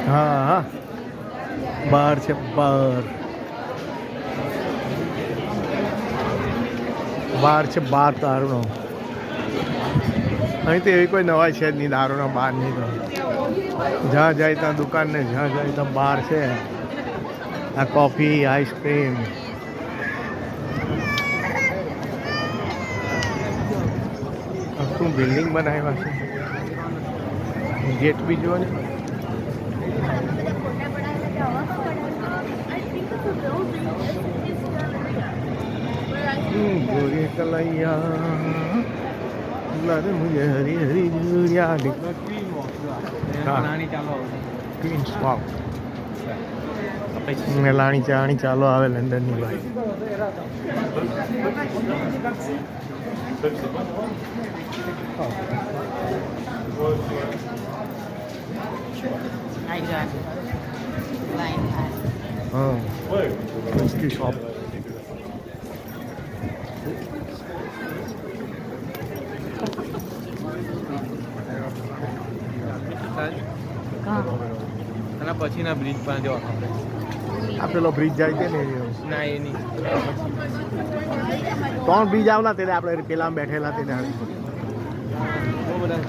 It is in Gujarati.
હા હા બાર છે બાર બાર છે બાર દારૂનો અહીં તો એવી કોઈ નવાઈ છે જ નહીં દારૂનો બાર નહીં તો જ્યાં જાય ત્યાં દુકાન ને જ્યાં જાય ત્યાં બાર છે આ કોફી આઈસ્ક્રીમ શું બિલ્ડિંગ બનાવ્યા છે ગેટ બી જુઓ ને ગોરી કલૈયા લરે મુજે હરી હરી જુરિયા ક્વીન્સ વાવ લાણી ચાણી ચાલો આવે લંડનની ભાઈ हाँ इसकी शॉप પછીના બ્રિજ પાસે જવાનું આ પેલો બ્રિજ જાય છે ને ના એ નહીં 3 બ્રિજ આવલા તેને આપણે પેલા બેઠેલા તેને બહુ બધા